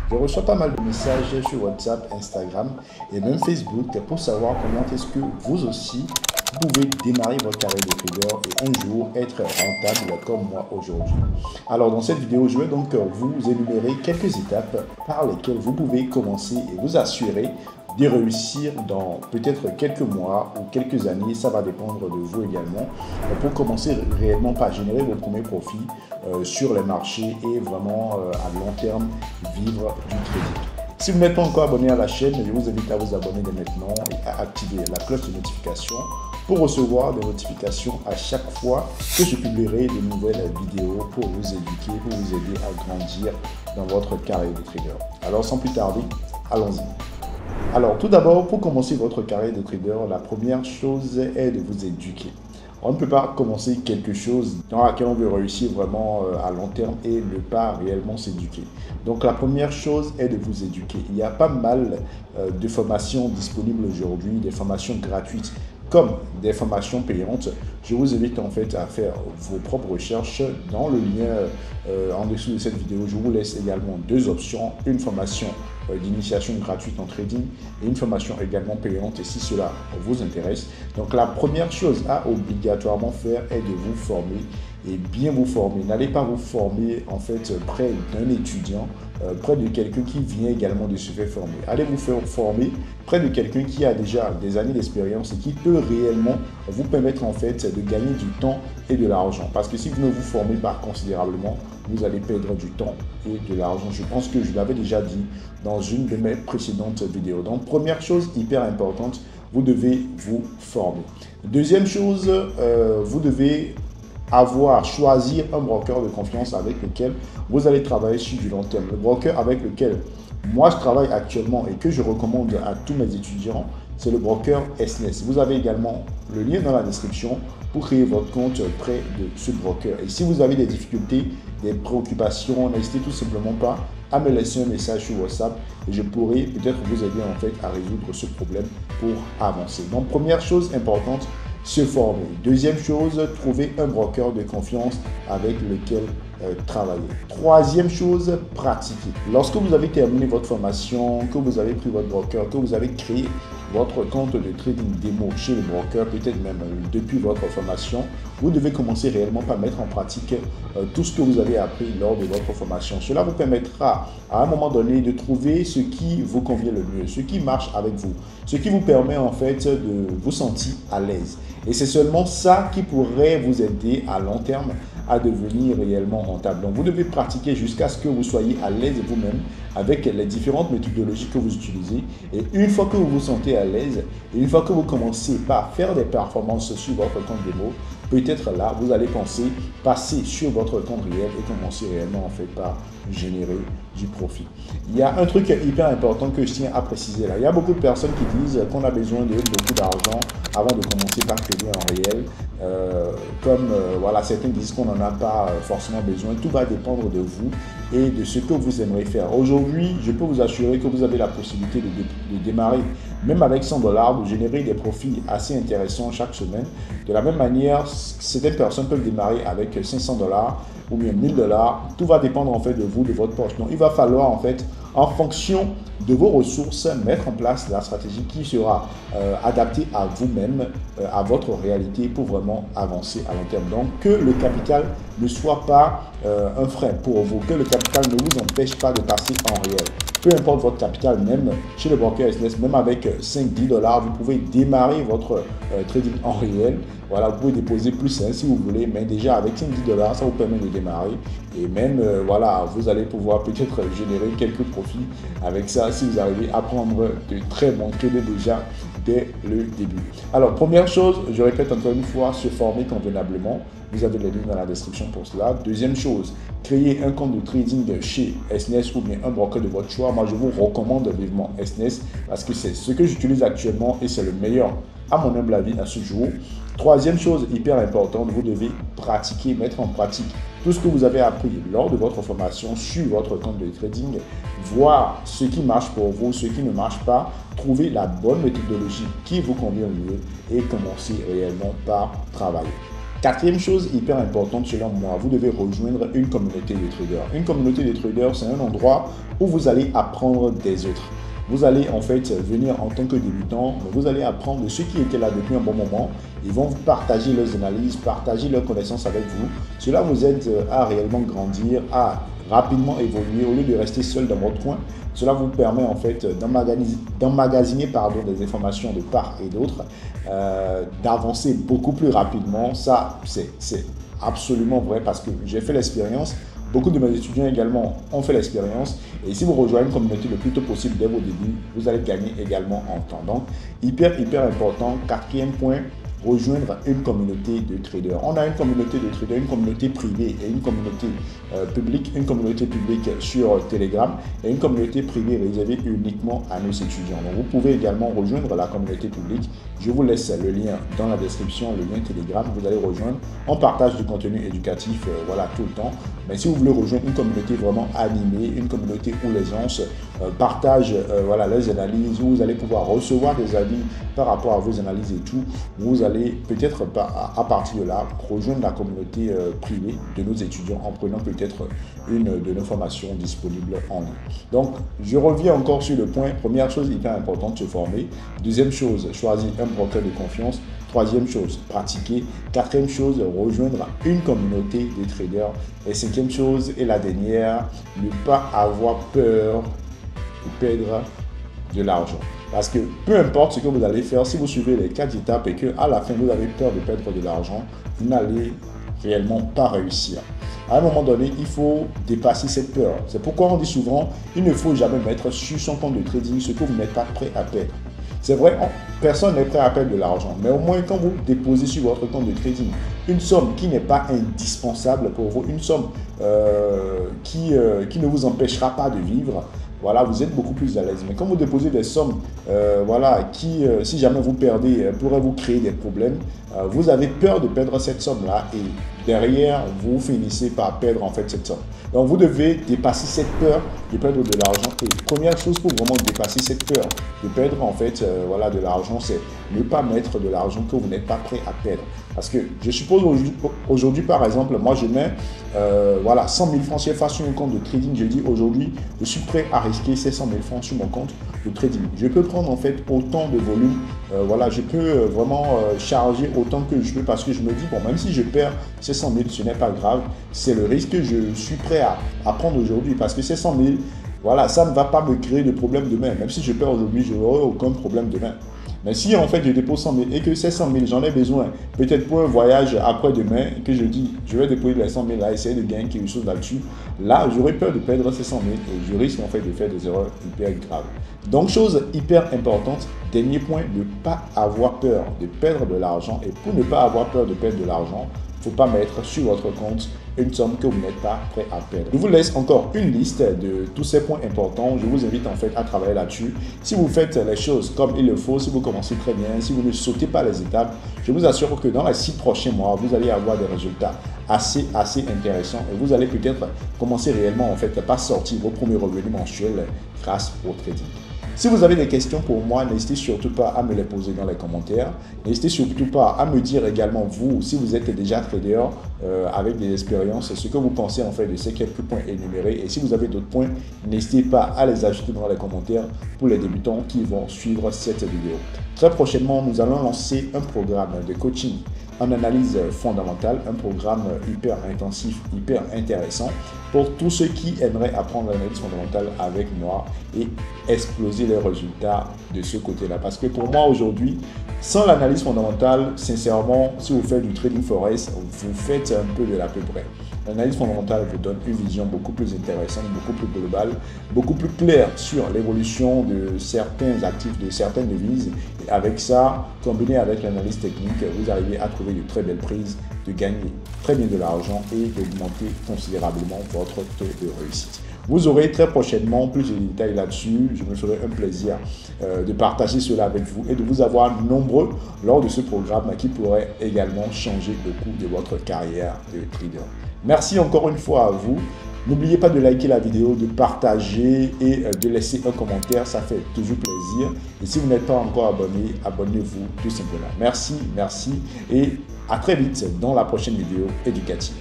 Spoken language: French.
Je reçois pas mal de messages sur WhatsApp, Instagram et même Facebook pour savoir comment est-ce que vous aussi, vous pouvez démarrer votre carrière de trader et un jour être rentable comme moi aujourd'hui. Alors dans cette vidéo, je vais donc vous énumérer quelques étapes par lesquelles vous pouvez commencer et vous assurer de réussir dans peut-être quelques mois ou quelques années, ça va dépendre de vous également, pour commencer réellement par générer vos premiers profits sur les marchés et vraiment à long terme vivre du trading. Si vous n'êtes pas encore abonné à la chaîne, je vous invite à vous abonner dès maintenant et à activer la cloche de notification pour recevoir des notifications à chaque fois que je publierai de nouvelles vidéos pour vous éduquer, pour vous aider à grandir dans votre carrière de trader. Alors sans plus tarder, allons-y. Alors tout d'abord, pour commencer votre carrière de trader, la première chose est de vous éduquer. On ne peut pas commencer quelque chose dans laquelle on veut réussir vraiment à long terme et ne pas réellement s'éduquer. Donc la première chose est de vous éduquer. Il y a pas mal de formations disponibles aujourd'hui, des formations gratuites comme des formations payantes. Je vous invite en fait à faire vos propres recherches. Dans le lien en dessous de cette vidéo, je vous laisse également deux options, une formation d'initiation gratuite en trading et une formation également payante, et si cela vous intéresse. Donc la première chose à obligatoirement faire est de vous former et bien vous former. N'allez pas vous former en fait près d'un étudiant, près de quelqu'un qui vient également de se faire former. Allez vous faire former près de quelqu'un qui a déjà des années d'expérience et qui peut réellement vous permettre en fait de gagner du temps et de l'argent. Parce que si vous ne vous formez pas considérablement, vous allez perdre du temps et de l'argent. Je pense que je l'avais déjà dit dans une de mes précédentes vidéos. Donc, première chose hyper importante, vous devez vous former. Deuxième chose, vous devez choisir un broker de confiance avec lequel vous allez travailler sur du long terme. Le broker avec lequel moi je travaille actuellement et que je recommande à tous mes étudiants, c'est le broker SNES. Vous avez également le lien dans la description pour créer votre compte près de ce broker. Et si vous avez des difficultés, des préoccupations, n'hésitez tout simplement pas à me laisser un message sur WhatsApp et je pourrai peut-être vous aider en fait à résoudre ce problème pour avancer. Donc première chose importante, se former. Deuxième chose, trouver un broker de confiance avec lequel travailler. Troisième chose, pratiquer. Lorsque vous avez terminé votre formation, que vous avez pris votre broker, que vous avez créé votre compte de trading démo chez le broker, peut-être même depuis votre formation, vous devez commencer réellement par mettre en pratique tout ce que vous avez appris lors de votre formation. Cela vous permettra à un moment donné de trouver ce qui vous convient le mieux, ce qui marche avec vous, ce qui vous permet en fait de vous sentir à l'aise. Et c'est seulement ça qui pourrait vous aider à long terme à devenir réellement rentable. Donc vous devez pratiquer jusqu'à ce que vous soyez à l'aise vous-même avec les différentes méthodologies que vous utilisez. Et une fois que vous vous sentez à l'aise, et une fois que vous commencez par faire des performances sur votre compte démo, peut-être là, vous allez passer sur votre compte réel et commencer réellement en fait par générer du profit. Il y a un truc hyper important que je tiens à préciser là. Il y a beaucoup de personnes qui disent qu'on a besoin de beaucoup d'argent avant de commencer par trader en réel. Voilà, certains disent qu'on n'en a pas forcément besoin. Tout va dépendre de vous et de ce que vous aimeriez faire. Aujourd'hui, je peux vous assurer que vous avez la possibilité de démarrer, même avec 100 $, de générer des profits assez intéressants chaque semaine. De la même manière, certaines personnes peuvent démarrer avec 500 $ ou bien 1000 $. Tout va dépendre en fait de vous, de votre poche. Donc, il va falloir en fait, en fonction de vos ressources, mettre en place la stratégie qui sera adaptée à vous-même, à votre réalité pour vraiment avancer à long terme. Donc, que le capital ne soit pas un frein pour vous, que le capital ne vous empêche pas de passer en réel. Peu importe votre capital, même chez le broker SNES, même avec 5-10 $, vous pouvez démarrer votre trading en réel. Voilà, vous pouvez déposer plus si vous voulez, mais déjà avec 5-10 $, ça vous permet de démarrer. Et même, voilà, vous allez pouvoir peut-être générer quelques profits avec ça si vous arrivez à prendre de très bons trades déjà dès le début. Alors, première chose, je répète encore une fois, se former convenablement. Vous avez les liens dans la description pour cela. Deuxième chose, créer un compte de trading chez SNES ou bien un broker de votre choix. Moi, je vous recommande vivement SNES parce que c'est ce que j'utilise actuellement et c'est le meilleur à mon humble avis à ce jour. Troisième chose hyper importante, vous devez pratiquer, mettre en pratique tout ce que vous avez appris lors de votre formation sur votre compte de trading, voir ce qui marche pour vous, ce qui ne marche pas, trouver la bonne méthodologie qui vous convient le mieux et commencer réellement par travailler. Quatrième chose hyper importante selon moi, vous devez rejoindre une communauté de traders. Une communauté de traders, c'est un endroit où vous allez apprendre des autres. Vous allez en fait venir en tant que débutant, mais vous allez apprendre de ceux qui étaient là depuis un bon moment. Ils vont vous partager leurs analyses, partager leurs connaissances avec vous. Cela vous aide à réellement grandir, à rapidement évoluer au lieu de rester seul dans votre coin. Cela vous permet en fait d'emmagasiner des informations de part et d'autre, d'avancer beaucoup plus rapidement. Ça, c'est absolument vrai parce que j'ai fait l'expérience. Beaucoup de mes étudiants également ont fait l'expérience. Et si vous rejoignez une communauté le plus tôt possible dès vos débuts, vous allez gagner également en temps. Donc, hyper important. Quatrième point, rejoindre une communauté de traders. On a une communauté de traders, une communauté privée et une communauté publique. Une communauté publique sur Telegram et une communauté privée réservée uniquement à nos étudiants. Donc, vous pouvez également rejoindre la communauté publique. Je vous laisse le lien dans la description, le lien Telegram. Vous allez rejoindre. On partage du contenu éducatif voilà, tout le temps. Mais si vous voulez rejoindre une communauté vraiment animée, une communauté où les gens partagent voilà, leurs analyses, où vous allez pouvoir recevoir des avis par rapport à vos analyses et tout, vous allez peut-être à partir de là rejoindre la communauté privée de nos étudiants en prenant peut-être une de nos formations disponibles en ligne. Donc, je reviens encore sur le point. Première chose hyper importante, se former. Deuxième chose, choisir un broker de confiance. Troisième chose, pratiquer. Quatrième chose, rejoindre une communauté de traders. Et cinquième chose, et la dernière, ne pas avoir peur de perdre de l'argent. Parce que peu importe ce que vous allez faire, si vous suivez les 4 étapes et qu'à la fin vous avez peur de perdre de l'argent, vous n'allez réellement pas réussir. À un moment donné, il faut dépasser cette peur. C'est pourquoi on dit souvent, il ne faut jamais mettre sur son compte de trading ce que vous n'êtes pas prêt à perdre. C'est vrai, personne n'est prêt à perdre de l'argent, mais au moins quand vous déposez sur votre compte de trading une somme qui n'est pas indispensable pour vous, une somme qui ne vous empêchera pas de vivre, voilà, vous êtes beaucoup plus à l'aise. Mais quand vous déposez des sommes voilà, qui, si jamais vous perdez, pourraient vous créer des problèmes, vous avez peur de perdre cette somme-là et derrière, vous finissez par perdre en fait cette somme. Donc, vous devez dépasser cette peur de perdre de l'argent. Et première chose pour vraiment dépasser cette peur de perdre en fait voilà, de l'argent, c'est ne pas mettre de l'argent que vous n'êtes pas prêt à perdre. Parce que je suppose aujourd'hui, par exemple, moi je mets voilà, 100 000 francs CFA sur un compte de trading. Je dis aujourd'hui, je suis prêt à risquer ces 100 000 francs sur mon compte de trading. Je peux prendre en fait autant de volume. Voilà, je peux vraiment charger autant que je peux parce que je me dis, bon, même si je perds ces 100 000, ce n'est pas grave. C'est le risque que je suis prêt à prendre aujourd'hui parce que ces 100 000, voilà, ça ne va pas me créer de problème demain. Même si je perds aujourd'hui, je n'aurai aucun problème demain. Mais si en fait je dépose 100 000 et que ces 100 000, j'en ai besoin, peut-être pour un voyage après-demain, que je dis, je vais déposer les 100 000 là, essayer de gagner quelque chose là-dessus, là, j'aurais peur de perdre ces 100 000 et je risque en fait de faire des erreurs hyper graves. Donc, chose hyper importante, dernier point, ne pas avoir peur de perdre de l'argent. Et pour ne pas avoir peur de perdre de l'argent, il ne faut pas mettre sur votre compte une somme que vous n'êtes pas prêt à perdre. Je vous laisse encore une liste de tous ces points importants. Je vous invite en fait à travailler là-dessus. Si vous faites les choses comme il le faut, si vous commencez très bien, si vous ne sautez pas les étapes, je vous assure que dans les 6 prochains mois, vous allez avoir des résultats assez intéressants et vous allez peut-être commencer réellement en fait par sortir vos premiers revenus mensuels grâce au trading. Si vous avez des questions pour moi, n'hésitez surtout pas à me les poser dans les commentaires. N'hésitez surtout pas à me dire également, vous, si vous êtes déjà trader avec des expériences, ce que vous pensez en fait de ces quelques points énumérés. Et si vous avez d'autres points, n'hésitez pas à les ajouter dans les commentaires pour les débutants qui vont suivre cette vidéo. Très prochainement, nous allons lancer un programme de coaching en analyse fondamentale, un programme hyper intensif, hyper intéressant pour tous ceux qui aimeraient apprendre l'analyse fondamentale avec moi et exploser les résultats de ce côté-là. Parce que pour moi aujourd'hui, sans l'analyse fondamentale, sincèrement, si vous faites du trading forex, vous faites un peu de l'à peu près. L'analyse fondamentale vous donne une vision beaucoup plus intéressante, beaucoup plus globale, beaucoup plus claire sur l'évolution de certains actifs, de certaines devises. Et avec ça, combiné avec l'analyse technique, vous arrivez à trouver de très belles prises, de gagner très bien de l'argent et d'augmenter considérablement votre taux de réussite. Vous aurez très prochainement plus de détails là-dessus. Je me ferai un plaisir de partager cela avec vous et de vous avoir nombreux lors de ce programme qui pourrait également changer le cours de votre carrière de trader. Merci encore une fois à vous N'oubliez pas de liker la vidéo, de partager et de laisser un commentaire, ça fait toujours plaisir. Et si vous n'êtes pas encore abonné, abonnez-vous tout simplement. Merci et à très vite dans la prochaine vidéo éducative.